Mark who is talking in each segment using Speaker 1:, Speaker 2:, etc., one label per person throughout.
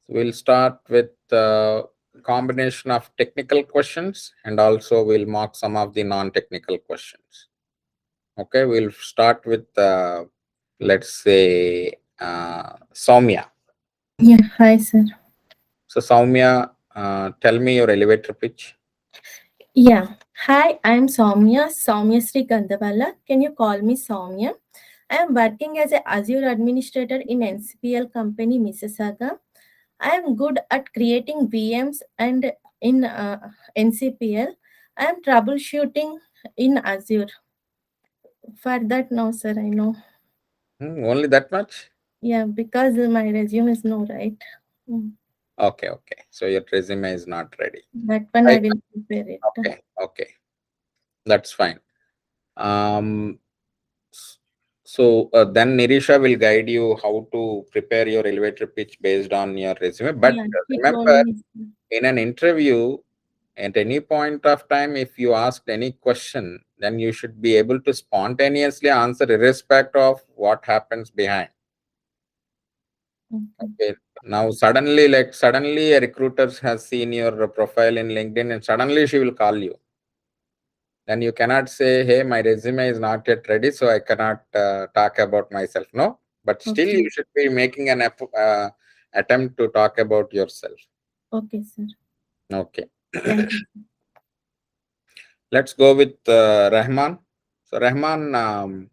Speaker 1: We'll start with combination of technical questions, and also we'll mark some of the non-technical questions. Okay, we'll start with let's say Soumya.
Speaker 2: Yeah, hi, sir.
Speaker 1: So Soumya, tell me your elevator pitch.
Speaker 2: Yeah, hi, I'm Soumya Sri Gandhavala. Can you call me Soumya? I am working as a Azure administrator in NCPL company Mississauga. I am good at creating VMs and in NCPL. I am troubleshooting in Azure. For that, no, sir, I know.
Speaker 1: Only that much?
Speaker 2: Yeah, because my resume is no right. Mm,
Speaker 1: Okay, okay. So your resume is not ready.
Speaker 2: That one I
Speaker 1: Right.
Speaker 2: will prepare it.
Speaker 1: Okay, okay. That's fine. Um, so then Nirisha will guide you how to prepare your elevator pitch based on your resume. But
Speaker 2: Yeah, he told
Speaker 1: remember,
Speaker 2: me.
Speaker 1: in an interview, at any point of time, if you asked any question, then you should be able to spontaneously answer irrespective of what happens behind.
Speaker 2: Okay.
Speaker 1: Okay. Now suddenly a recruiter has seen your profile in LinkedIn and suddenly she will call you. Then you cannot say, hey, my resume is not yet ready, so I cannot talk about myself. No, but still
Speaker 2: Okay.
Speaker 1: you should be making an attempt to talk about yourself.
Speaker 2: Okay, sir.
Speaker 1: Okay.
Speaker 2: Thank you.
Speaker 1: Let's go with Rahman. So Rahman,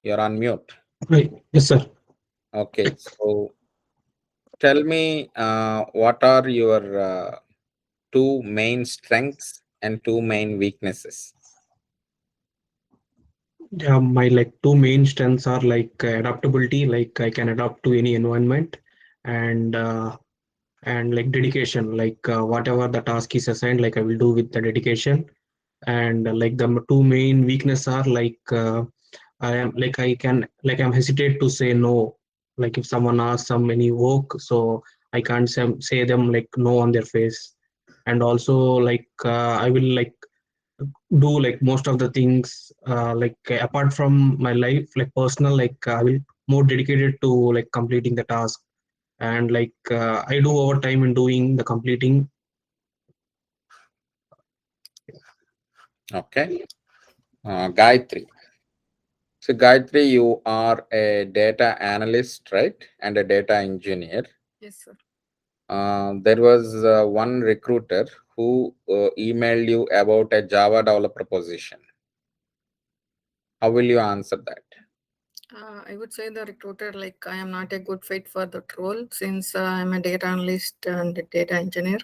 Speaker 1: you're on mute.
Speaker 3: Right. Yes, sir.
Speaker 1: Okay. So tell me, what are your two main strengths and two main weaknesses?
Speaker 3: Yeah, my like two main strengths are like adaptability, like I can adapt to any environment, and like dedication, like whatever the task is assigned, like I will do with the dedication. And like the two main weakness are like I'm hesitate to say no. Like if someone asks some any work, so I can't say them like no on their face. And also like I will like do like most of the things apart from my life like personal, like I will more dedicated to like completing the task, and like I do overtime in doing the completing.
Speaker 1: Okay. Gayatri. So Gayatri, you are a data analyst, right? And a data engineer.
Speaker 4: Yes, sir.
Speaker 1: There was one recruiter who emailed you about a Java developer position. How will you answer that?
Speaker 4: I would say the recruiter, like, I am not a good fit for that role since I'm a data analyst and a data engineer.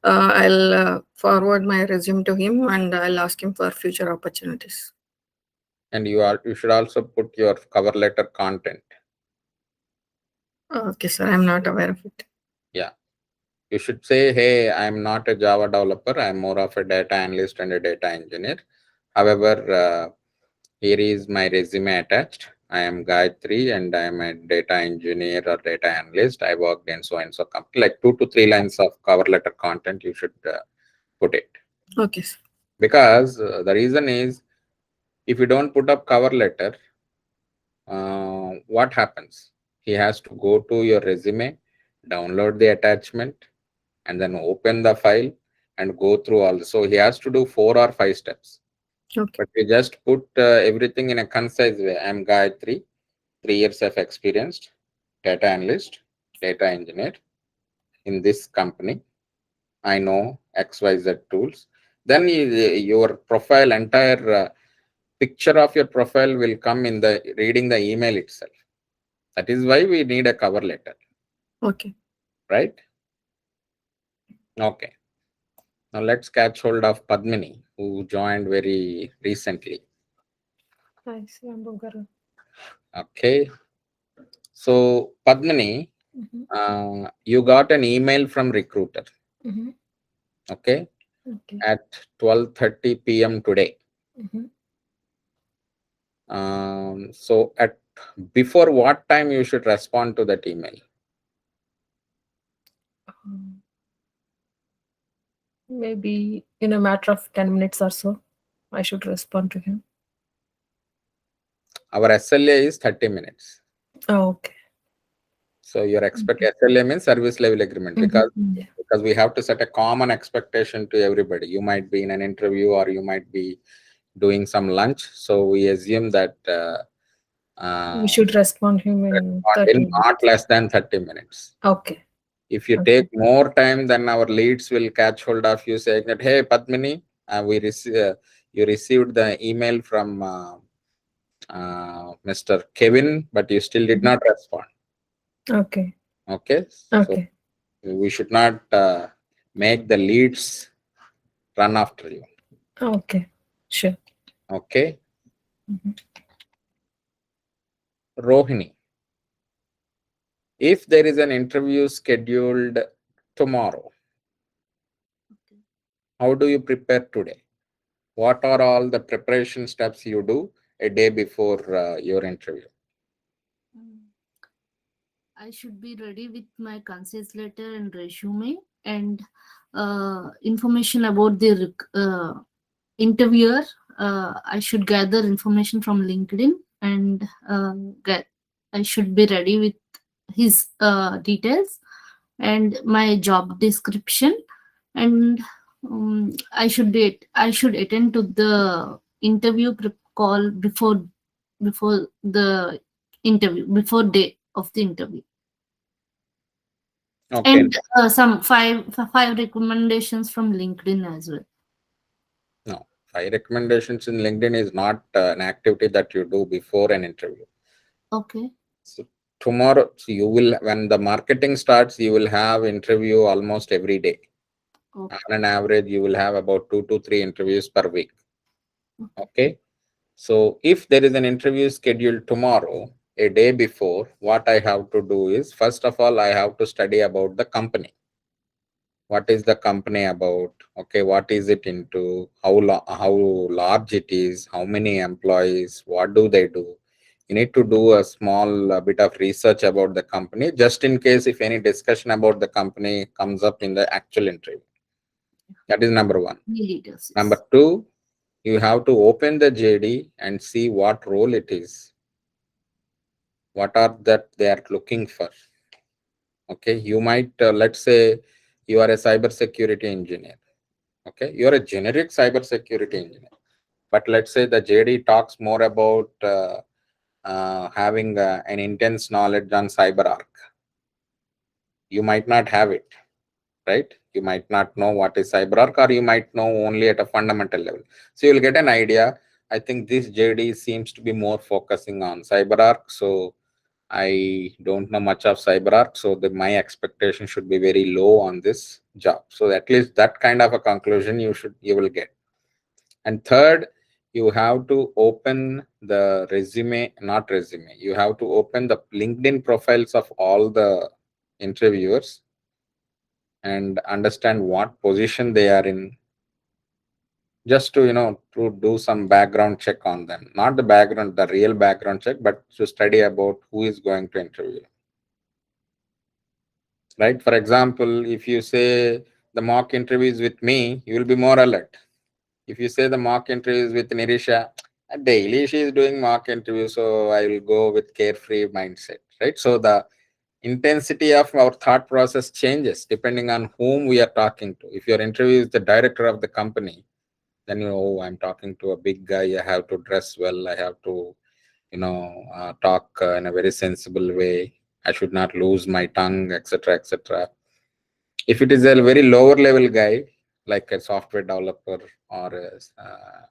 Speaker 4: I'll forward my resume to him and I'll ask him for future opportunities.
Speaker 1: And you should also put your cover letter content.
Speaker 4: Okay, sir. I'm not aware of it.
Speaker 1: Yeah. You should say, hey, I'm not a Java developer. I'm more of a data analyst and a data engineer. However, here is my resume attached. I am Gayatri and I am a data engineer or data analyst. I worked in so and so company. Like 2 to 3 lines of cover letter content, you should put it.
Speaker 4: Okay, sir.
Speaker 1: Because the reason is, if you don't put up cover letter, what happens? He has to go to your resume, download the attachment, and then open the file and go through all this. So he has to do 4 or 5 steps.
Speaker 4: Okay.
Speaker 1: But we just put everything in a concise way. I'm Gayatri, 3 years of experienced data analyst, data engineer in this company. I know XYZ tools. Then your profile, entire picture of your profile will come in the reading the email itself. That is why we need a cover letter,
Speaker 4: Okay.
Speaker 1: right? Okay. Now let's catch hold of Padmini, who joined very recently.
Speaker 4: Hi, sir.
Speaker 1: Okay. So Padmini, you got an email from recruiter.
Speaker 4: Mm-hmm.
Speaker 1: Okay.
Speaker 4: Okay.
Speaker 1: At 12:30 p.m. today.
Speaker 4: Mm-hmm.
Speaker 1: So at before what time you should respond to that email?
Speaker 4: Maybe in a matter of 10 minutes or so, I should respond to him.
Speaker 1: Our SLA is 30 minutes.
Speaker 4: Oh, okay.
Speaker 1: So your expect SLA means service level agreement, because we have to set a common expectation to everybody. You might be in an interview or you might be doing some lunch. So we assume that
Speaker 4: We should respond him in 30
Speaker 1: in not
Speaker 4: minutes.
Speaker 1: less than 30 minutes.
Speaker 4: Okay.
Speaker 1: If you
Speaker 4: Okay.
Speaker 1: take more time, then our leads will catch hold of you saying that, hey, Padmini, you received the email from Mr. Kevin, but you still did not respond.
Speaker 4: Okay.
Speaker 1: Okay.
Speaker 4: Okay.
Speaker 1: So we should not make the leads run after you.
Speaker 4: Okay. Sure.
Speaker 1: Okay. Rohini, if there is an interview scheduled tomorrow, how do you prepare today? What are all the preparation steps you do a day before your interview?
Speaker 5: I should be ready with my concise letter and resume and information about the interviewer. I should gather information from LinkedIn and I should be ready with his details and my job description, and I should attend to the interview call before the interview, before day of the interview.
Speaker 1: Okay.
Speaker 5: And some five recommendations from LinkedIn as well.
Speaker 1: No, 5 recommendations in LinkedIn is not an activity that you do before an interview.
Speaker 5: Okay.
Speaker 1: So tomorrow, so you will, when the marketing starts, you will have interview almost every day.
Speaker 5: Okay.
Speaker 1: On an average, you will have about 2 to 3 interviews per week. Okay. So if there is an interview scheduled tomorrow, a day before, what I have to do is, first of all, I have to study about the company. What is the company about? Okay, what is it into? How large it is? How many employees? What do they do? You need to do a small bit of research about the company, just in case if any discussion about the company comes up in the actual interview. That is number one.
Speaker 5: Leaders, yes.
Speaker 1: Number two, you have to open the JD and see what role it is. What are that they are looking for? Okay, you might, let's say you are a cybersecurity engineer. Okay, you are a generic cybersecurity engineer. But let's say the JD talks more about having an intense knowledge on CyberArk. You might not have it, right? You might not know what is CyberArk, or you might know only at a fundamental level. So you'll get an idea. I think this JD seems to be more focusing on CyberArk. So I don't know much of CyberArk. So my expectation should be very low on this job. So at least that kind of a conclusion you will get. And third, you have to open the resume. You have to open the LinkedIn profiles of all the interviewers and understand what position they are in, just to to do some background check on them. Not the real background check, but to study about who is going to interview. Right? For example, if you say the mock interviews with me, you will be more alert. If you say the mock interviews with Nirisha, daily she is doing mock interview, so I will go with carefree mindset, right? So the intensity of our thought process changes depending on whom we are talking to. If your interview is the director of the company, then oh, I'm talking to a big guy. I have to dress well. I have to, talk in a very sensible way. I should not lose my tongue, etc., etc. If it is a very lower level guy, like a software developer or a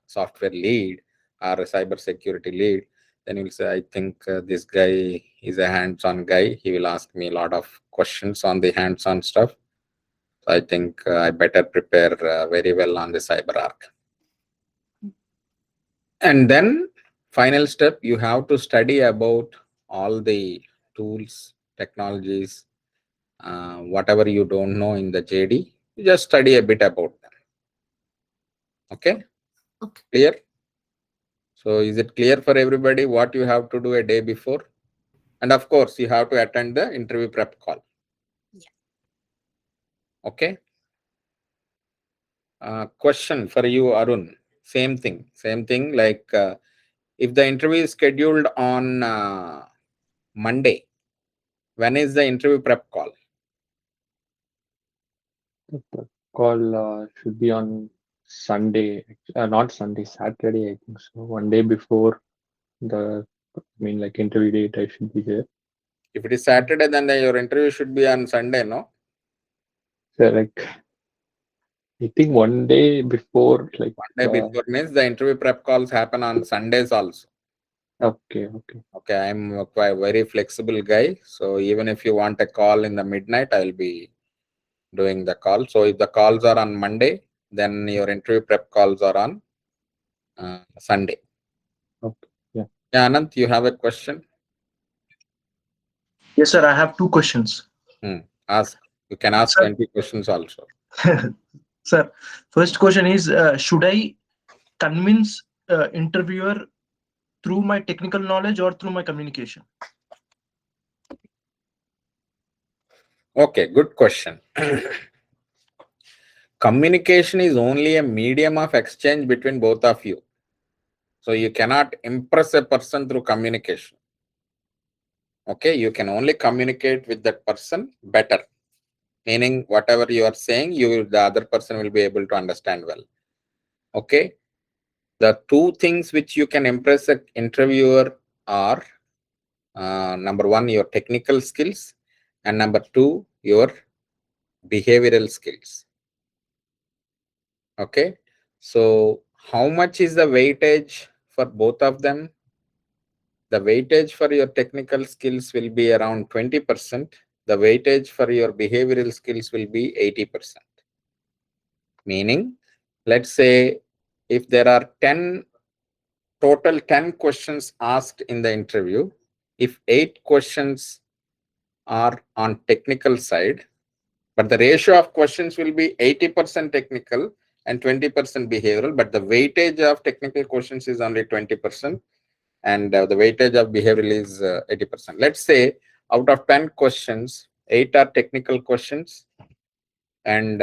Speaker 1: software lead or a cyber security lead, then you'll say, I think this guy is a hands-on guy. He will ask me a lot of questions on the hands-on stuff. So I think I better prepare very well on the CyberArk. And then final step, you have to study about all the tools, technologies, whatever you don't know in the JD, you just study a bit about them. Okay?
Speaker 5: Okay.
Speaker 1: Clear? So is it clear for everybody what you have to do a day before? And of course, you have to attend the interview prep call.
Speaker 5: Yeah.
Speaker 1: Okay? Question for you, Arun. Same thing. Like if the interview is scheduled on Monday, When is the interview prep call?
Speaker 6: The call should be on Sunday, not Sunday, Saturday, I think so. One day before like interview date, I should be there.
Speaker 1: If it is Saturday, then your interview should be on Sunday, no?
Speaker 6: So I think one day before,
Speaker 1: One day before means the interview prep calls happen on Sundays also.
Speaker 6: Okay.
Speaker 1: Okay, I'm a quite very flexible guy. So even if you want a call in the midnight, I'll be doing the call. So if the calls are on Monday, then your interview prep calls are on Sunday.
Speaker 6: Okay. Yeah.
Speaker 1: Yeah, Anant, you have a question?
Speaker 7: Yes, sir. I have two questions.
Speaker 1: Ask. You can ask
Speaker 7: Sir.
Speaker 1: 20 questions also.
Speaker 7: Sir, first question is, should I convince interviewer through my technical knowledge or through my communication?
Speaker 1: Okay, good question. Communication is only a medium of exchange between both of you. So you cannot impress a person through communication. Okay, you can only communicate with that person better. Meaning whatever you are saying, the other person will be able to understand well. Okay. The two things which you can impress an interviewer are number one, your technical skills, and number two, your behavioral skills. Okay. So how much is the weightage for both of them? The weightage for your technical skills will be around 20%. The weightage for your behavioral skills will be 80%. Meaning, let's say if there are total 10 questions asked in the interview, if 8 questions are on technical side, but the ratio of questions will be 80% technical and 20% behavioral, but the weightage of technical questions is only 20%, and the weightage of behavioral is 80%. Let's say out of 10 questions, 8 are technical questions and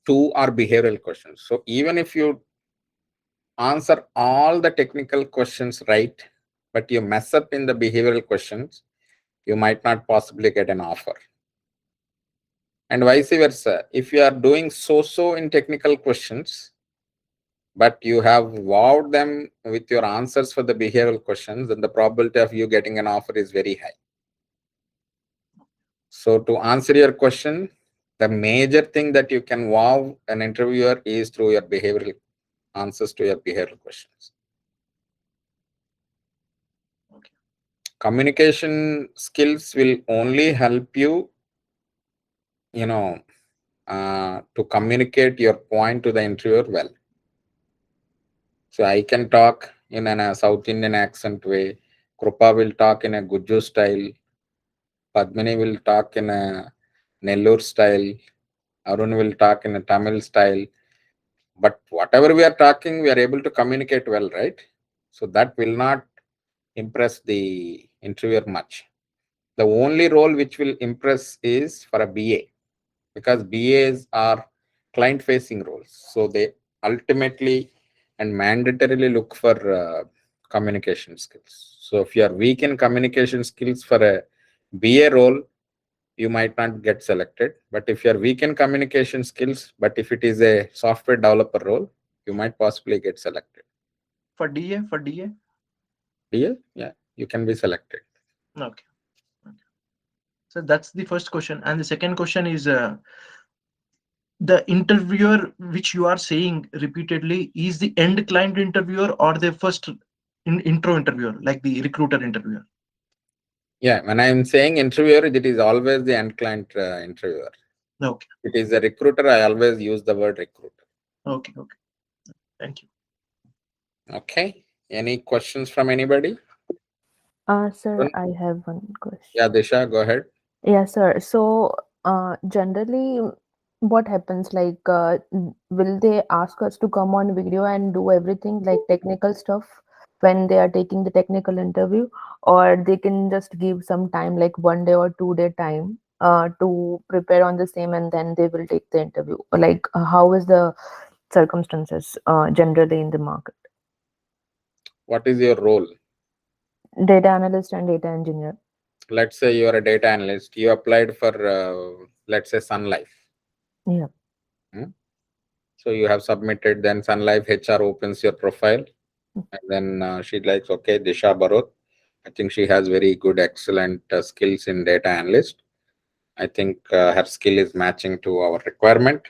Speaker 1: 2 are behavioral questions. So even if you answer all the technical questions right, but you mess up in the behavioral questions, you might not possibly get an offer. And vice versa. If you are doing so in technical questions, but you have wowed them with your answers for the behavioral questions, then the probability of you getting an offer is very high. So to answer your question, the major thing that you can wow an interviewer is through your behavioral answers to your behavioral questions.
Speaker 7: Okay.
Speaker 1: Communication skills will only help you, to communicate your point to the interviewer well. So I can talk in a South Indian accent way. Krupa will talk in a Guju style. Padmini will talk in a Nellore style. Arun will talk in a Tamil style. But whatever we are talking, we are able to communicate well, right? So that will not impress the interviewer much. The only role which will impress is for a BA, because BAs are client-facing roles. So they ultimately and mandatorily look for communication skills. So if you are weak in communication skills for a BA role, you might not get selected. But if you are weak in communication skills, but if it is a software developer role, you might possibly get selected.
Speaker 7: For DA?
Speaker 1: DA, yeah, you can be selected.
Speaker 7: Okay. So that's the first question. And the second question is, the interviewer which you are saying repeatedly is the end client interviewer or the first intro interviewer, like the recruiter interviewer?
Speaker 1: Yeah, when I'm saying interviewer, it is always the end client interviewer.
Speaker 7: Okay.
Speaker 1: It is a recruiter, I always use the word recruiter.
Speaker 7: Okay. Thank you.
Speaker 1: Okay. Any questions from anybody?
Speaker 8: Sir, I have one question.
Speaker 1: Yeah, Disha, go ahead.
Speaker 8: Yeah, sir. So, generally, what happens? Will they ask us to come on video and do everything like technical stuff when they are taking the technical interview, or they can just give some time, like 1 day or 2 day time, to prepare on the same, and then they will take the interview? Like, how is the circumstances generally in the market?
Speaker 1: What is your role?
Speaker 8: Data analyst and data engineer.
Speaker 1: let's say you are a data analyst, you applied for, let's say, Sun Life.
Speaker 8: Yeah.
Speaker 1: So you have submitted, then Sun Life HR opens your profile, and then she likes, okay, Disha Barot. I think she has very good, excellent skills in data analyst. I think her skill is matching to our requirement.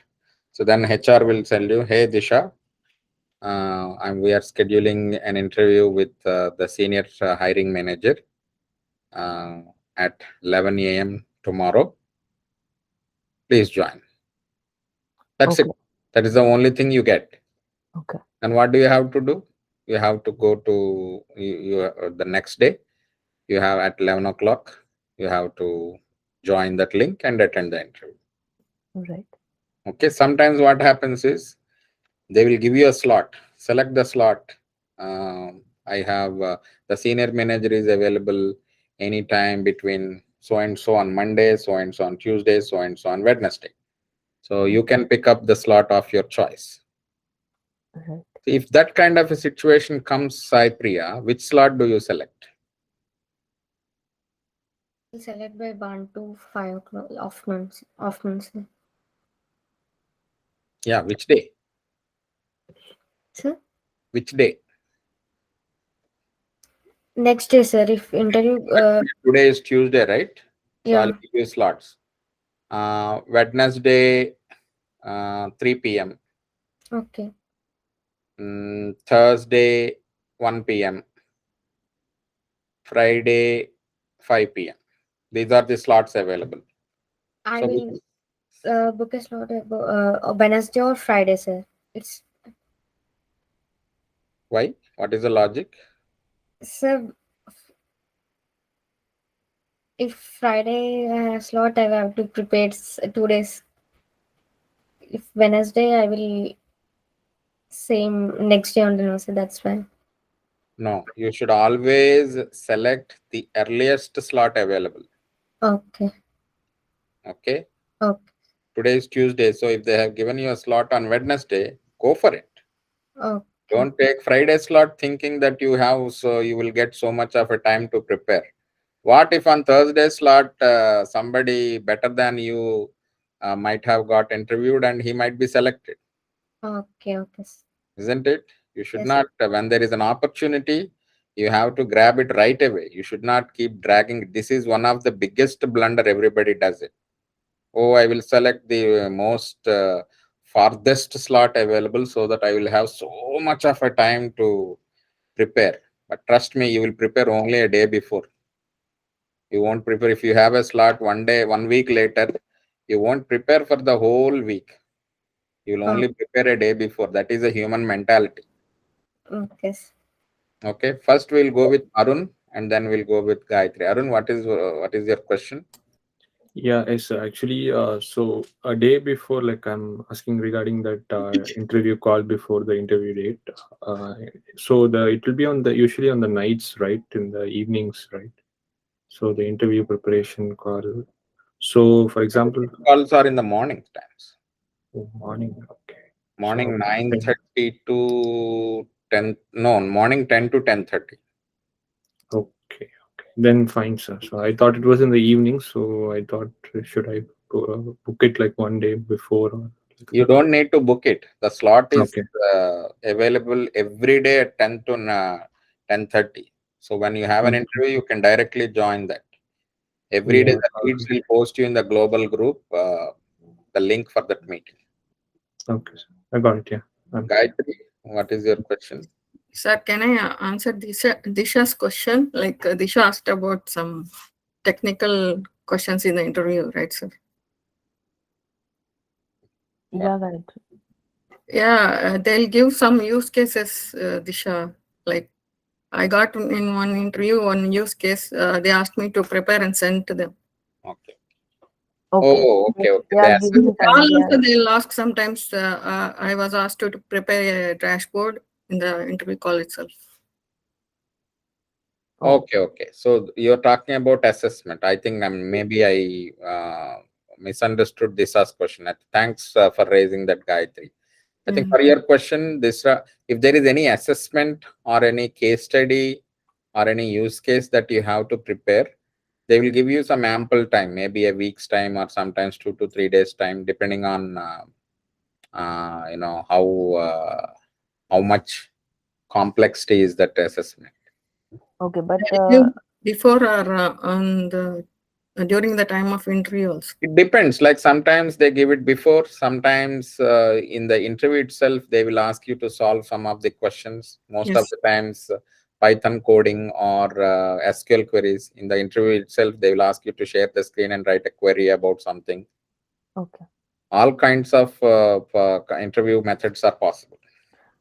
Speaker 1: So then HR will tell you, hey, Disha, and we are scheduling an interview with the senior hiring manager uh, at 11 a.m. tomorrow. Please join. That's it.
Speaker 8: Okay.
Speaker 1: That is the only thing you get.
Speaker 8: Okay.
Speaker 1: And what do you have to do? You have to go to the next day. You have at 11 o'clock. You have to join that link and attend the interview.
Speaker 8: Right.
Speaker 1: Okay. Sometimes what happens is they will give you a slot. Select the slot. I have the senior manager is available anytime between so and so on Monday, so and so on Tuesday, so and so on Wednesday. So you can pick up the slot of your choice.
Speaker 8: Right.
Speaker 1: If that kind of a situation comes, Sai Priya, which slot do you select?
Speaker 9: Select by 1 to 5 o'clock afternoon, sir.
Speaker 1: Yeah, which day?
Speaker 9: Sir?
Speaker 1: Which day?
Speaker 9: Next day, sir. If interview,
Speaker 1: Today is Tuesday, right? So I'll
Speaker 9: yeah,
Speaker 1: give you slots. Wednesday, 3 p.m.
Speaker 9: okay,
Speaker 1: Thursday, 1 p.m. Friday, 5 p.m. These are the slots available.
Speaker 9: I
Speaker 1: So
Speaker 9: will book a slot Wednesday or Friday, sir. It's
Speaker 1: why? What is the logic?
Speaker 9: sir. If Friday slot, I will have to prepare 2 days. If Wednesday, I will same next day only, no, sir. That's fine.
Speaker 1: No, you should always select the earliest slot available.
Speaker 9: Okay.
Speaker 1: Okay.
Speaker 9: Okay.
Speaker 1: Today is Tuesday, so if they have given you a slot on Wednesday, go for it.
Speaker 9: Okay.
Speaker 1: Don't take Friday slot thinking that you have, so you will get so much of a time to prepare. What if on Thursday slot somebody better than you might have got interviewed and he might be selected?
Speaker 9: Okay. Okay.
Speaker 1: Isn't it? You should
Speaker 9: Yes.
Speaker 1: not, when there is an opportunity, you have to grab it right away. You should not keep dragging. This is one of the biggest blunder. Everybody does it. Oh, I will select the most farthest slot available so that I will have so much of a time to prepare. But trust me, you will prepare only a day before. You won't prepare. If you have a slot 1 day, 1 week later, you won't prepare for the whole week. You will only prepare a day before. That is a human mentality.
Speaker 9: Okay.
Speaker 1: Okay. First, we'll go with Arun, and then we'll go with Gayatri. Arun, what is your question?
Speaker 6: Yeah, yes, actually, so a day before, like I'm asking regarding that interview call before the interview date. Uh, so it will be on the usually on the nights, right? In the evenings, right? So the interview preparation call. So, for example,
Speaker 1: Calls are in the morning times.
Speaker 6: morning. Okay.
Speaker 1: Morning
Speaker 6: So
Speaker 1: 9:30 to 10. No, morning 10 to 10:30.
Speaker 6: okay, okay, then fine, sir. So I thought it was in the evening. So I thought, should I book it like one day before? Or like
Speaker 1: You
Speaker 6: that?
Speaker 1: don't need to book it. The slot is
Speaker 6: Okay.
Speaker 1: available every day at 10 to 10:30. So when you have an
Speaker 6: Okay.
Speaker 1: interview, you can directly join that. Every day,
Speaker 6: Yeah.
Speaker 1: the leads will post you in the global group the link for that meeting.
Speaker 6: Okay, sir. I got it. Yeah.
Speaker 1: Gayatri, what is your question?
Speaker 4: Sir, can I answer Disha's question? Like Disha asked about some technical questions in the interview, right, sir?
Speaker 8: Yeah, Gayatri.
Speaker 4: Yeah, they'll give some use cases, Disha. Like I got in one interview, one use case, they asked me to prepare and send to them.
Speaker 1: Okay.
Speaker 8: Okay.
Speaker 1: Oh, okay, okay.
Speaker 8: They are giving it
Speaker 4: Call
Speaker 8: idea.
Speaker 4: also they'll ask sometimes. I was asked to prepare a dashboard in the interview call itself.
Speaker 8: Oh,
Speaker 1: Okay, okay. So you're talking about assessment. I think maybe I misunderstood this as question. Thanks for raising that, Gayatri. I think for your question, if there is any assessment or any case study or any use case that you have to prepare, They will give you some ample time, maybe a week's time or sometimes 2 to 3 days time, depending on how much complexity is that assessment.
Speaker 8: Okay, but
Speaker 4: Before or on the during the time of interview also?
Speaker 1: It depends. Like sometimes they give it before, sometimes in the interview itself, they will ask you to solve some of the questions. Most of
Speaker 4: Yes.
Speaker 1: the times, Python coding or SQL queries. In the interview itself, they will ask you to share the screen and write a query about something.
Speaker 8: okay.
Speaker 1: All kinds of interview methods are possible.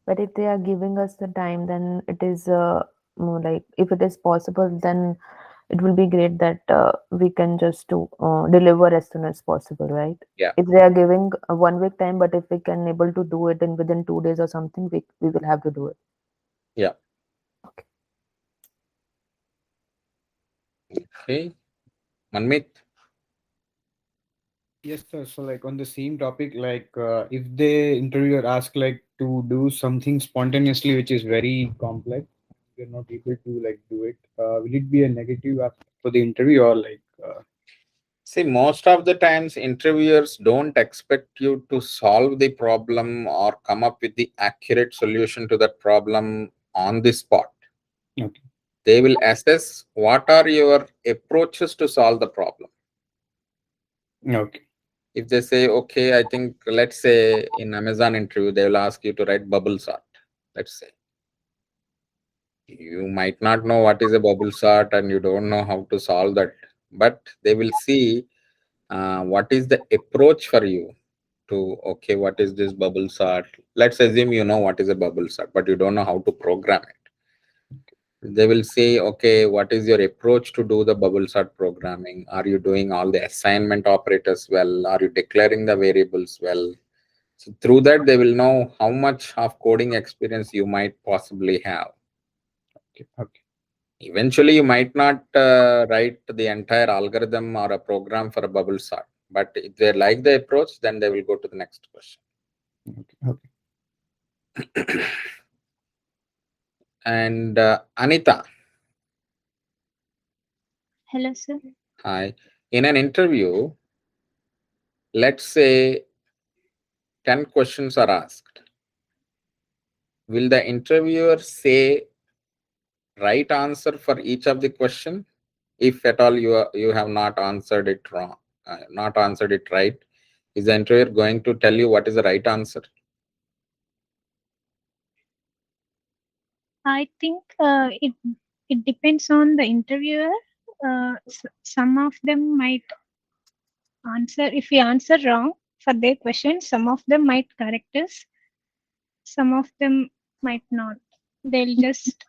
Speaker 8: But if they are giving us the time, then it is more like if it is possible, then it will be great that we can just do deliver as soon as possible, right?
Speaker 1: Yeah.
Speaker 8: If they are giving a 1 week time, but if we can able to do it in within 2 days or something, we will have to do it.
Speaker 1: Yeah.
Speaker 8: Okay.
Speaker 1: Okay. Manmeet.
Speaker 10: Yes, sir. So, like on the same topic, like if the interviewer ask like to do something spontaneously, which is very complex, we're not able to like do it. Will it be a negative aspect for the interview or like?
Speaker 1: See, most of the times interviewers don't expect you to solve the problem or come up with the accurate solution to that problem on the spot.
Speaker 10: Okay.
Speaker 1: They will assess what are your approaches to solve the problem.
Speaker 10: Okay.
Speaker 1: If they say, okay, I think, let's say in Amazon interview, they will ask you to write bubble sort. Let's say you might not know what is a bubble sort and you don't know how to solve that, but they will see what is the approach for you to, okay, what is this bubble sort? Let's assume you know what is a bubble sort, but you don't know how to program it. They will say, okay, what is your approach to do the bubble sort programming? Are you doing all the assignment operators well? Are you declaring the variables well? So through that, they will know how much of coding experience you might possibly have.
Speaker 10: Okay. Okay.
Speaker 1: Eventually, you might not write the entire algorithm or a program for a bubble sort, but if they like the approach, then they will go to the next question.
Speaker 10: Okay. Okay.
Speaker 1: And Anita.
Speaker 11: Hello, sir.
Speaker 1: Hi. In an interview, let's say 10 questions are asked. Will the interviewer say right answer for each of the question? If at all you have not answered it wrong, not answered it right, is the interviewer going to tell you what is the right answer?
Speaker 11: I think it depends on the interviewer. Some of them might answer. If we answer wrong for their question, some of them might correct us. Some of them might not. They'll just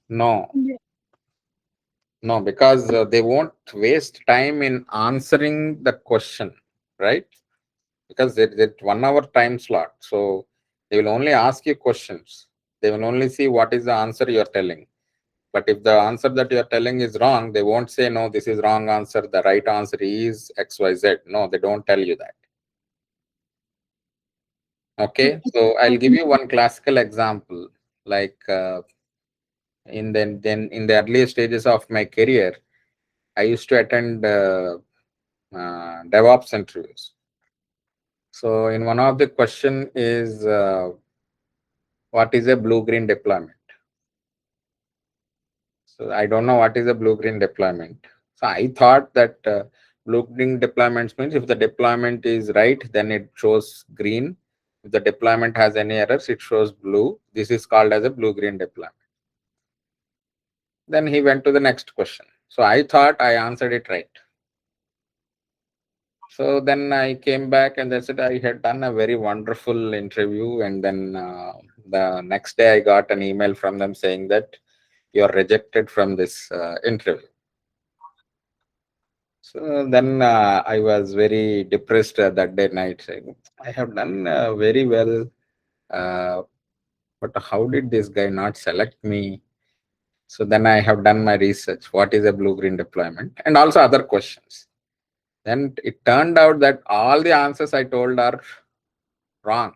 Speaker 1: No. No, because they won't waste time in answering the question, right? Because it's 1 hour time slot. So they will only ask you questions. They will only see what is the answer you're telling. But if the answer that you're telling is wrong, they won't say, no, this is wrong answer. The right answer is XYZ. No, they don't tell you that. Okay, so I'll give you one classical example. Like in the early stages of my career, I used to attend DevOps interviews. So in one of the question is what is a blue-green deployment? So I don't know what is a blue-green deployment. So I thought that blue-green deployments means if the deployment is right, then it shows green. If the deployment has any errors, it shows blue. This is called as a blue-green deployment. Then he went to the next question. So I thought I answered it right. So then I came back and they said I had done a very wonderful interview. And then the next day I got an email from them saying that you're rejected from this interview. So then I was very depressed that day night, saying, I have done very well, but how did this guy not select me? So then I have done my research. What is a blue-green deployment? And also other questions. Then it turned out that all the answers I told are wrong.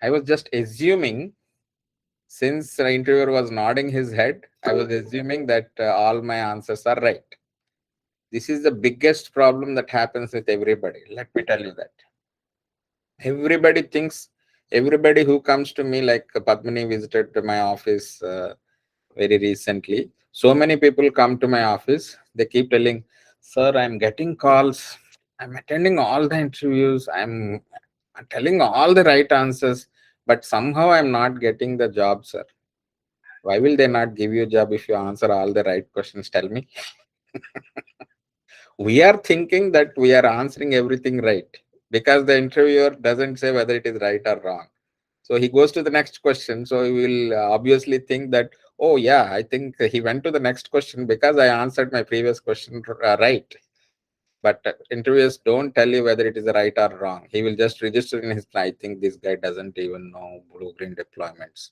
Speaker 1: I was just assuming Since the interviewer was nodding his head, I was assuming that all my answers are right. This is the biggest problem that happens with everybody. Let me tell you that. Everybody thinks, everybody who comes to me, like Padmini visited to my office very recently. So many people come to my office. They keep telling, "Sir, I'm getting calls. I'm attending all the interviews. I'm telling all the right answers, but somehow I'm not getting the job, sir." Why will they not give you a job if you answer all the right questions? Tell me. We are thinking that we are answering everything right because the interviewer doesn't say whether it is right or wrong. So he goes to the next question. So he will obviously think that, oh, yeah, I think he went to the next question because I answered my previous question right. But interviewers don't tell you whether it is right or wrong. He will just register in his, I think this guy doesn't even know blue green deployments.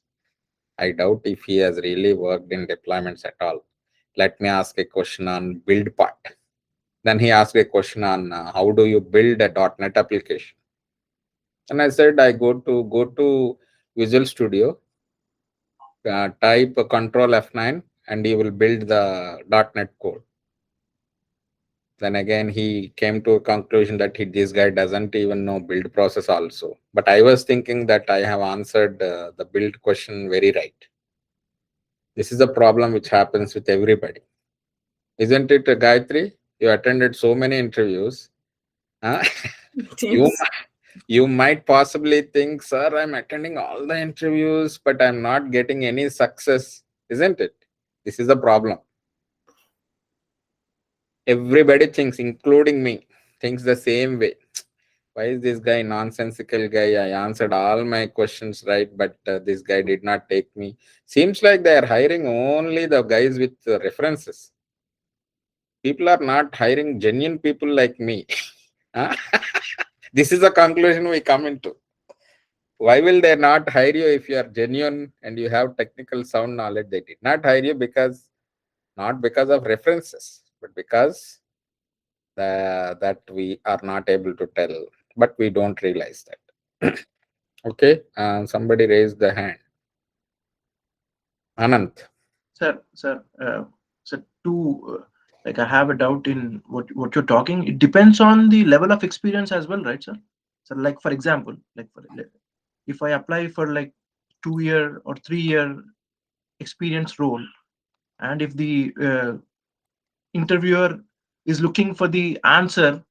Speaker 1: I doubt if he has really worked in deployments at all. Let me ask a question on build part. Then he asked a question on how do you build a .NET application. And I said, I go to Visual Studio, type Control F9, and you will build the .NET code. Then again, he came to a conclusion that this guy doesn't even know build process also. But I was thinking that I have answered the build question very right. This is a problem which happens with everybody. Isn't it, Gayatri? You attended so many interviews. Huh? you,
Speaker 4: Yes.
Speaker 1: you might possibly think, sir, I'm attending all the interviews, but I'm not getting any success. Isn't it? This is a problem. Everybody thinks, including me, thinks the same way. Why is this guy nonsensical guy? I answered all my questions right, but this guy did not take me. Seems like they are hiring only the guys with references. People are not hiring genuine people like me. Huh? This is a conclusion we come into. Why will they not hire you if you are genuine and you have technical sound knowledge? They did not hire you because, not because of references, but because that we are not able to tell, but we don't realize that. Okay, somebody raised the hand. Anant.
Speaker 7: Sir, like I have a doubt in what you're talking. It depends on the level of experience as well, right, sir? So, like for example, if I apply for like 2 year or 3 year experience role, and if the interviewer is looking for the answer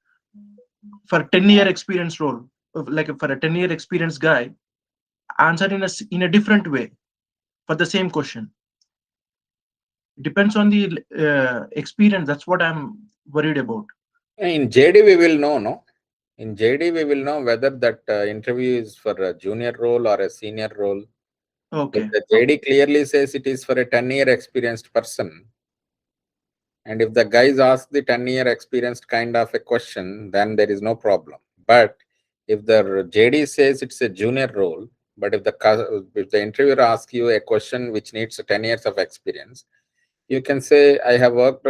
Speaker 7: for 10 year experience role, like for a 10 year experience guy, answer in a different way for the same question. Depends on the experience. That's what I'm worried about.
Speaker 1: In JD, we will know, no? In JD, we will know whether that interview is for a junior role or a senior role.
Speaker 7: Okay.
Speaker 1: If the JD clearly says it is for a 10-year experienced person, and if the guys ask the 10-year experienced kind of a question, then there is no problem. But if the JD says it's a junior role, but if the interviewer asks you a question which needs 10 years of experience, you can say, I have worked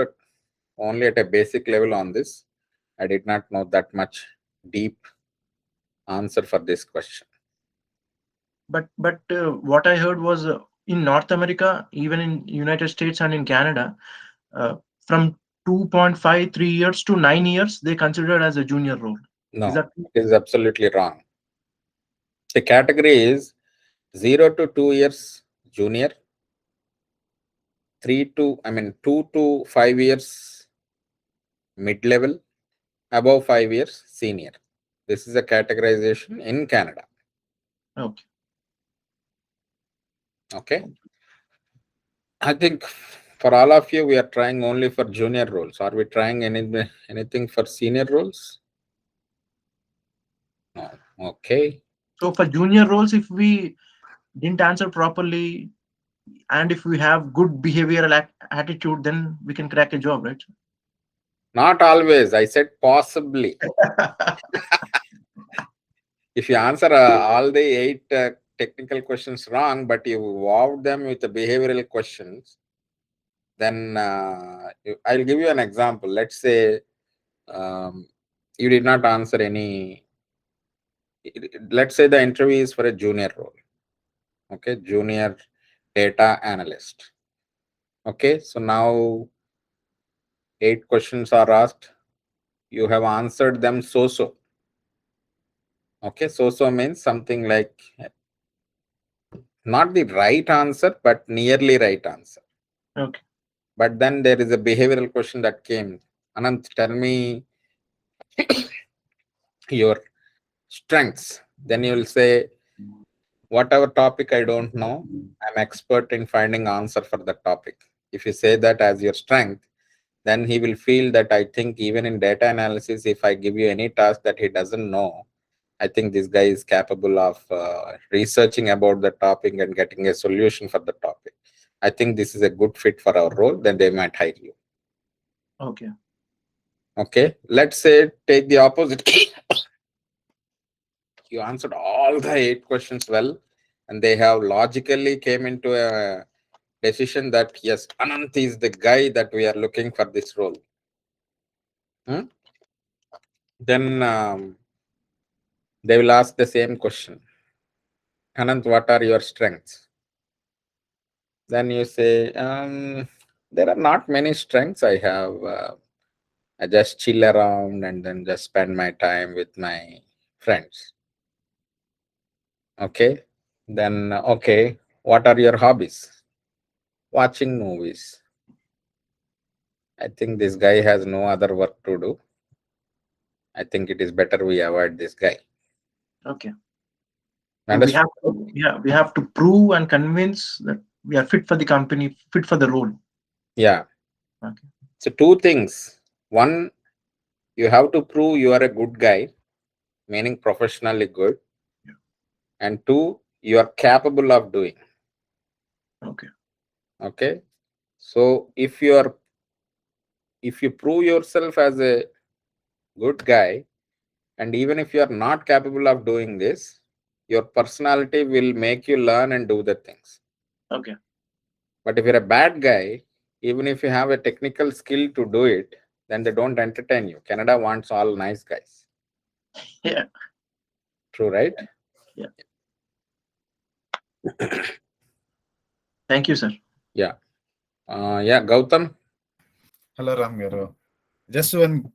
Speaker 1: only at a basic level on this. I did not know that much deep answer for this question.
Speaker 7: But what I heard was in North America, even in United States and in Canada, from 2.5, 3 years to 9 years, they consider as a junior role.
Speaker 1: No,
Speaker 7: Is that
Speaker 1: it is absolutely wrong. The category is 0 to 2 years junior, 2 to 5 years mid-level, above 5 years senior. This is a categorization in Canada.
Speaker 7: okay?
Speaker 1: Okay. I think for all of you, we are trying only for junior roles. Are we trying anything for senior roles? No. Okay.
Speaker 7: So for junior roles, if we didn't answer properly, and if we have good behavioral attitude, then we can crack a job, right?
Speaker 1: Not always. I said possibly. If you answer all the 8 technical questions wrong, but you wow them with the behavioral questions, then I'll give you an example. Let's say you did not answer any. Let's say the interview is for a junior role. Okay, junior data analyst. Okay, so now 8 questions are asked. You have answered them so. Okay, so means something like not the right answer, but nearly right answer.
Speaker 7: Okay.
Speaker 1: But then there is a behavioral question that came. Anant, tell me your strengths. Then you will say, whatever topic I don't know, I'm expert in finding answer for the topic. If you say that as your strength, then he will feel that I think even in data analysis, if I give you any task that he doesn't know, I think this guy is capable of researching about the topic and getting a solution for the topic. I think this is a good fit for our role, then they might hire you.
Speaker 7: Okay.
Speaker 1: Okay, let's say take the opposite. You answered all the 8 questions well, and they have logically came into a decision that yes, Anant is the guy that we are looking for this role. Then they will ask the same question. Anant, what are your strengths? Then you say, there are not many strengths I have. I just chill around and then just spend my time with my friends. Okay. Then, okay, what are your hobbies? Watching movies. I think this guy has no other work to do. I think it is better we avoid this guy.
Speaker 7: Okay. So
Speaker 1: Understood?
Speaker 7: we have to prove and convince that we are fit for the company, fit for the role.
Speaker 1: Yeah.
Speaker 7: Okay.
Speaker 1: So 2 things. One, you have to prove you are a good guy, meaning professionally good.
Speaker 7: Yeah.
Speaker 1: And 2, you are capable of doing.
Speaker 7: Okay.
Speaker 1: Okay. So if you prove yourself as a good guy, and even if you are not capable of doing this, your personality will make you learn and do the things.
Speaker 7: Okay.
Speaker 1: But if you're a bad guy, even if you have a technical skill to do it, then they don't entertain you. Canada wants all nice guys.
Speaker 7: Yeah.
Speaker 1: True, right?
Speaker 7: Yeah. Thank you, sir.
Speaker 1: Yeah. Yeah, Gautam.
Speaker 12: Hello, Ram Garu. Just one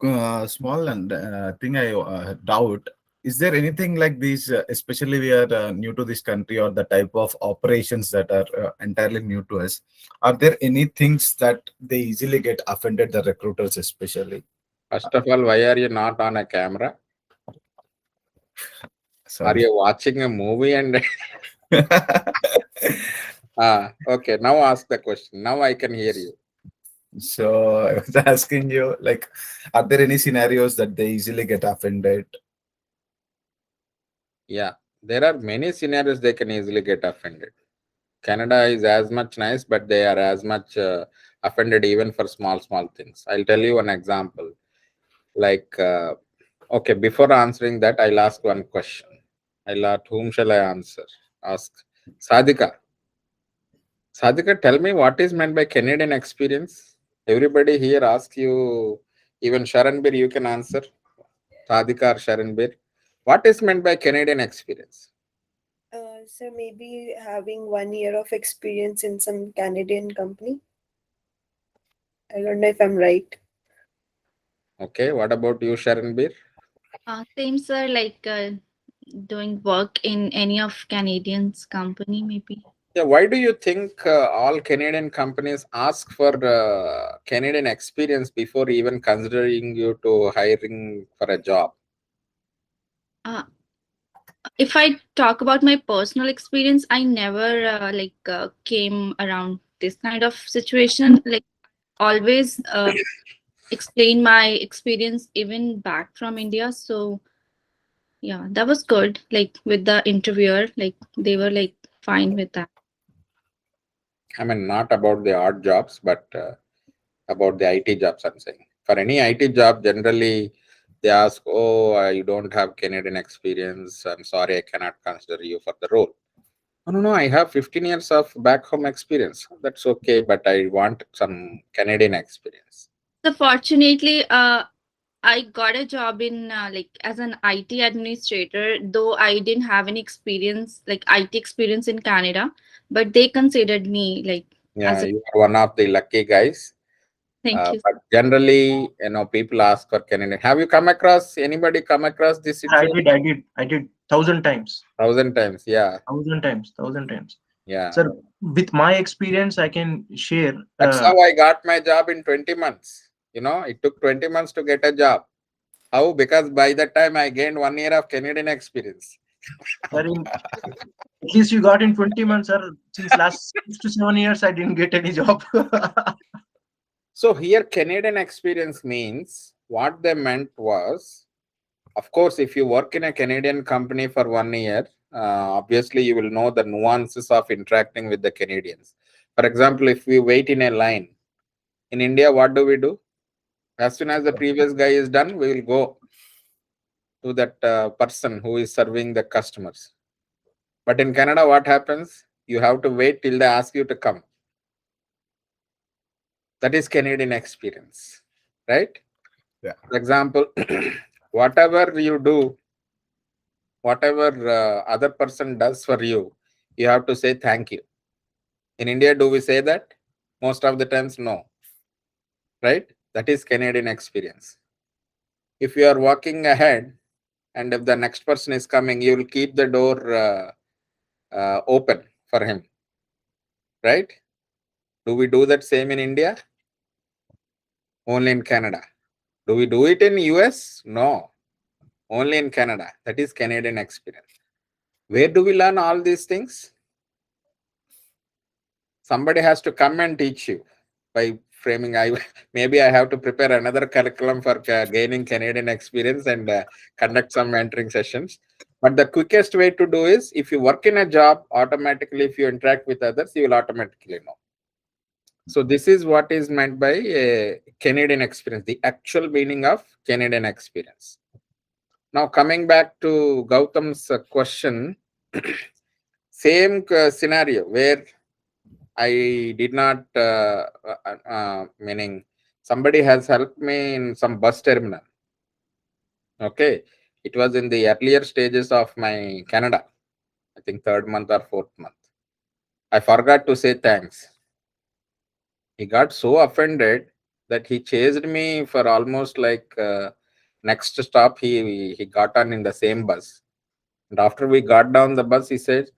Speaker 12: small and thing I doubt. Is there anything like this, especially we are new to this country or the type of operations that are entirely new to us? Are there any things that they easily get offended, the recruiters especially?
Speaker 1: First of all, why are you not on a camera?
Speaker 12: Sorry.
Speaker 1: Are you watching a movie and okay, now ask the question. Now I can hear you.
Speaker 12: So I was asking you, like, are there any scenarios that they easily get offended?
Speaker 1: Yeah, there are many scenarios they can easily get offended. Canada is as much nice, but they are as much offended even for small things. I'll tell you one example. Like, okay, before answering that, I'll ask one question. I'll ask, whom shall I answer? Ask Sadhika. Sadhika, tell me what is meant by Canadian experience. Everybody here asks you, even Sharanbir, you can answer. Sadhika or Sharanbir. What is meant by Canadian experience?
Speaker 13: So maybe having 1 year of experience in some Canadian company. I don't know if I'm right.
Speaker 1: Okay, what about you, Sharanbir?
Speaker 5: Same, sir, like doing work in any of Canadians company, maybe.
Speaker 1: Yeah, why do you think all Canadian companies ask for Canadian experience before even considering you to hiring for a job?
Speaker 5: If I talk about my personal experience, I never came around this kind of situation. Like always explain my experience even back from India. So yeah, that was good. Like with the interviewer, like they were like fine with that.
Speaker 1: I mean, not about the odd jobs, but about the IT jobs, I'm saying. For any IT job, generally they ask, oh, you don't have Canadian experience. I'm sorry, I cannot consider you for the role. No, I have 15 years of back home experience. That's okay, but I want some Canadian experience.
Speaker 5: So fortunately,
Speaker 14: I got a job in like as an IT administrator, though I didn't have any experience, like IT experience in Canada, but they considered me like as
Speaker 1: Yeah,
Speaker 14: a.
Speaker 1: you are one of the lucky guys.
Speaker 14: Thank you.
Speaker 1: But generally, people ask for Canadian. Have you come across this
Speaker 7: I
Speaker 1: situation?
Speaker 7: did, I did, I did 1,000 times.
Speaker 1: 1,000 times, yeah.
Speaker 7: 1,000 times, 1,000 times.
Speaker 1: Yeah.
Speaker 7: Sir, with my experience, I can share.
Speaker 1: That's how I got my job in 20 months. It took 20 months to get a job. How? Because by that time I gained 1 year of Canadian experience.
Speaker 7: Sir, at least you got in 20 months, sir. Since last 6 to 7 years, I didn't get any job.
Speaker 1: So here Canadian experience means what they meant was, of course, if you work in a Canadian company for 1 year, obviously you will know the nuances of interacting with the Canadians. For example, if we wait in a line, in India, what do? As soon as the previous guy is done, we will go to that person who is serving the customers. But in Canada, what happens? You have to wait till they ask you to come. That is Canadian experience, right?
Speaker 12: Yeah.
Speaker 1: For example, whatever you do, whatever other person does for you, you have to say thank you. In India, do we say that? Most of the times, no. Right? That is Canadian experience. If you are walking ahead and if the next person is coming, you will keep the door open for him. Right? Do we do that same in India? Only in Canada. Do we do it in US? No. Only in Canada. That is Canadian experience. Where do we learn all these things? Somebody has to come and teach you by framing. Maybe I have to prepare another curriculum for gaining Canadian experience and conduct some mentoring sessions. But the quickest way to do is, if you work in a job, automatically if you interact with others, you will automatically know. So this is what is meant by Canadian experience, the actual meaning of Canadian experience. Now coming back to Gautam's question, same scenario where I did not, meaning somebody has helped me in some bus terminal. Okay. It was in the earlier stages of my Canada, I think 3rd month or 4th month. I forgot to say thanks. He got so offended that he chased me for almost like next stop. He got on in the same bus. And after we got down the bus, he said,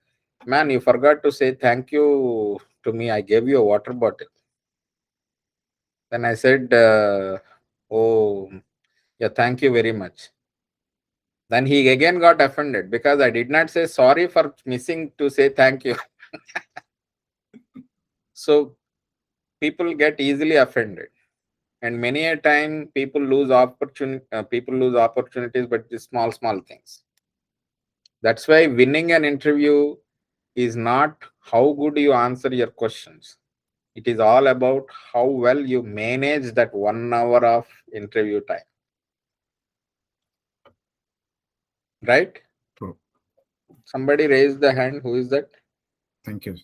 Speaker 1: "Man, you forgot to say thank you to me. I gave you a water bottle." Then I said, "Oh, yeah, thank you very much." Then he again got offended because I did not say sorry for missing to say thank you. So people get easily offended, and many a time people lose opportunities, but the small things. That's why winning an interview is not how good you answer your questions. It is all about how well you manage that 1 hour of interview time. Right?
Speaker 12: True.
Speaker 1: Somebody raised the hand. Who is that?
Speaker 12: Thank you.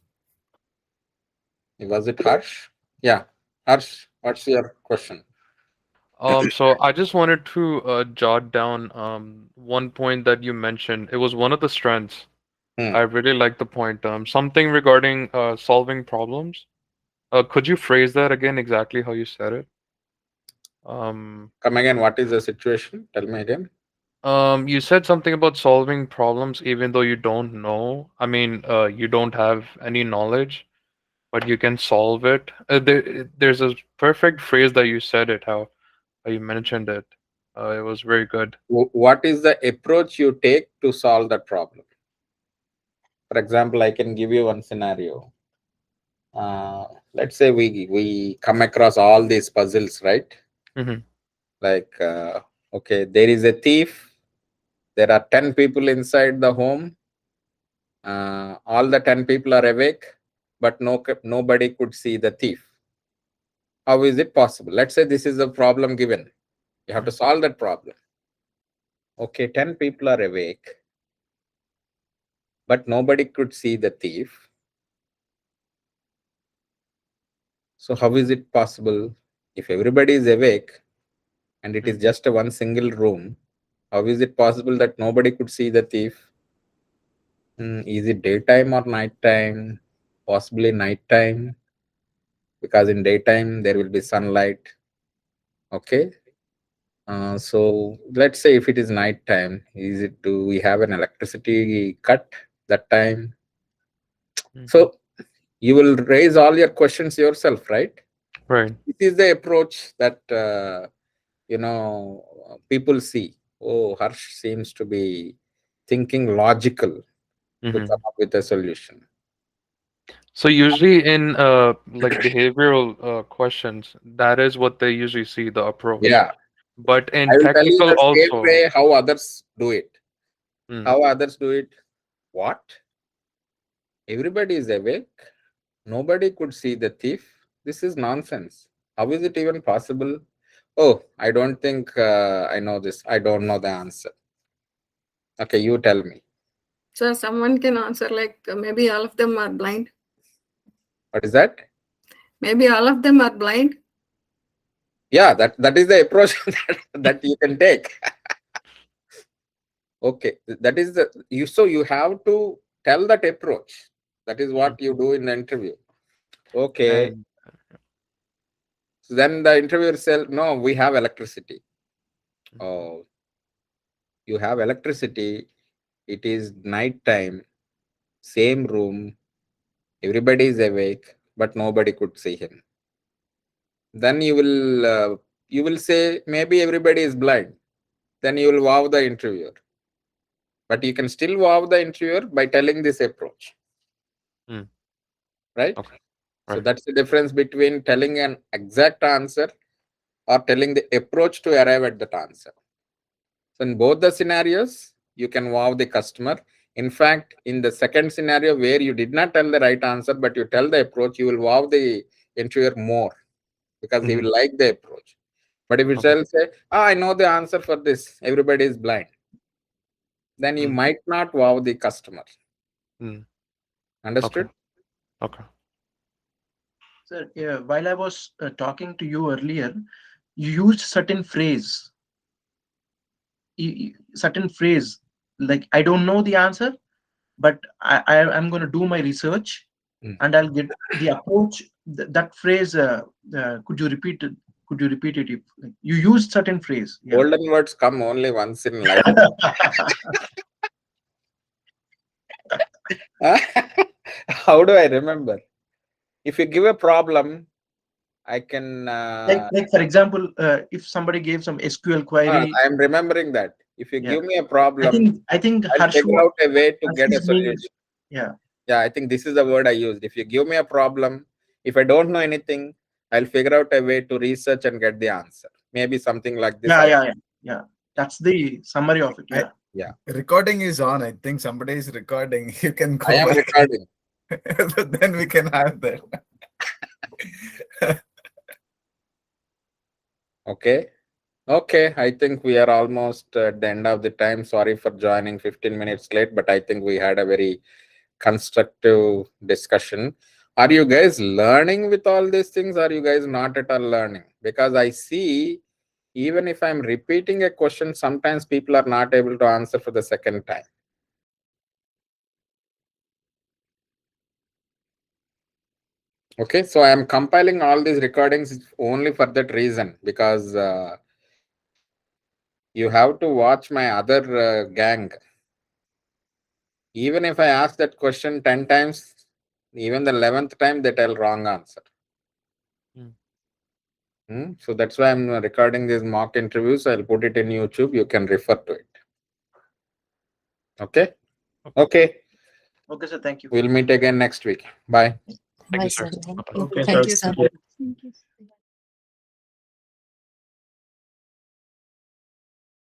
Speaker 1: Was it Harsh? Yeah. Harsh, what's your question?
Speaker 15: So I just wanted to jot down one point that you mentioned. It was one of the strengths. I really like the point. Something regarding solving problems. Could you phrase that again exactly how you said it?
Speaker 1: Come again, what is the situation? Tell me again.
Speaker 15: You said something about solving problems even though you don't know. I mean, you don't have any knowledge, but you can solve it. There's a perfect phrase that you said it, how you mentioned it. It was very good.
Speaker 1: What is the approach you take to solve that problem? For example, I can give you one scenario. Let's say we come across all these puzzles, right?
Speaker 15: Mm-hmm.
Speaker 1: Like, okay, there is a thief. There are 10 people inside the home. All the 10 people are awake, but nobody could see the thief. How is it possible? Let's say this is a problem given. You have to solve that problem. Okay, 10 people are awake, but nobody could see the thief. So how is it possible? If everybody is awake and it is just a one single room, how is it possible that nobody could see the thief? Is it daytime or nighttime? Possibly nighttime, because in daytime there will be sunlight. Okay. So let's say if it is nighttime, do we have an electricity cut that time? So you will raise all your questions yourself, right?
Speaker 15: Right.
Speaker 1: This is the approach that people see. Oh, Harsh seems to be thinking logical to come up with a solution.
Speaker 15: So usually in like behavioral questions, that is what they usually see, the approach.
Speaker 1: Yeah.
Speaker 15: But in
Speaker 1: I will tell you
Speaker 15: technical
Speaker 1: the same
Speaker 15: also.
Speaker 1: way how others do it.
Speaker 15: Mm.
Speaker 1: How others do it? What? Everybody is awake. Nobody could see the thief. This is nonsense. How is it even possible? Oh, I don't think I know this. I don't know the answer. Okay, you tell me.
Speaker 4: So someone can answer like maybe all of them are blind.
Speaker 1: What is that?
Speaker 4: Maybe all of them are blind.
Speaker 1: Yeah, that is the approach that you can take. Okay, that is so you have to tell that approach. That is what you do in the interview. Okay.
Speaker 15: And
Speaker 1: So then the interviewer said, no, we have electricity. Oh, you have electricity. It is night time, same room. Everybody is awake, but nobody could see him. Then you will say maybe everybody is blind. Then you will wow the interviewer. But you can still wow the interviewer by telling this approach. Right?
Speaker 15: Okay.
Speaker 1: So
Speaker 15: Right.
Speaker 1: that's the difference between telling an exact answer or telling the approach to arrive at that answer. So in both the scenarios, you can wow the customer. In fact, in the second scenario where you did not tell the right answer, but you tell the approach, you will wow the interviewer more because he will like the approach. But if you tell, say, I know the answer for this, everybody is blind, then you might not wow the customer. Understood?
Speaker 15: Okay.
Speaker 7: Sir, yeah, while I was talking to you earlier, you used certain phrase, like I don't know the answer, but I'm going to do my research and I'll get the approach. That phrase, could you repeat it? Could you repeat it? If, like, you used certain phrase. Yeah.
Speaker 1: Golden words come only once in life. How do I remember? If you give a problem, I can.
Speaker 7: Like for example, if somebody gave some SQL query.
Speaker 1: I am remembering that. If you give me a problem,
Speaker 7: I think
Speaker 1: I'll figure out a way to get a
Speaker 7: Harsh's name
Speaker 1: solution.
Speaker 7: is, yeah.
Speaker 1: Yeah, I think this is the word I used. If you give me a problem, if I don't know anything, I'll figure out a way to research and get the answer. Maybe something like this.
Speaker 7: Yeah. That's the summary of it. Yeah.
Speaker 1: Yeah.
Speaker 12: Recording is on. I think somebody is recording. You can go
Speaker 1: I am
Speaker 12: back.
Speaker 1: recording.
Speaker 12: Then we can have that.
Speaker 1: Okay. Okay. I think we are almost at the end of the time. Sorry for joining 15 minutes late, but I think we had a very constructive discussion. Are you guys learning with all these things? Are you guys not at all learning? Because I see, even if I'm repeating a question, sometimes people are not able to answer for the second time. Okay, so I am compiling all these recordings only for that reason, because you have to watch my other gang. Even if I ask that question 10 times, even the 11th time they tell wrong answer. So that's why I'm recording these mock interviews. I'll put it in YouTube. You can refer to it. Okay? Okay.
Speaker 7: Okay, sir. Thank you.
Speaker 1: We'll meet again next week. Bye.
Speaker 15: Thank
Speaker 16: Bye,
Speaker 15: you, sir.
Speaker 16: sir. Thank
Speaker 15: Bye-bye.
Speaker 16: you.
Speaker 7: Okay,
Speaker 16: Thank
Speaker 7: sir.
Speaker 16: you, sir.
Speaker 11: Thank you.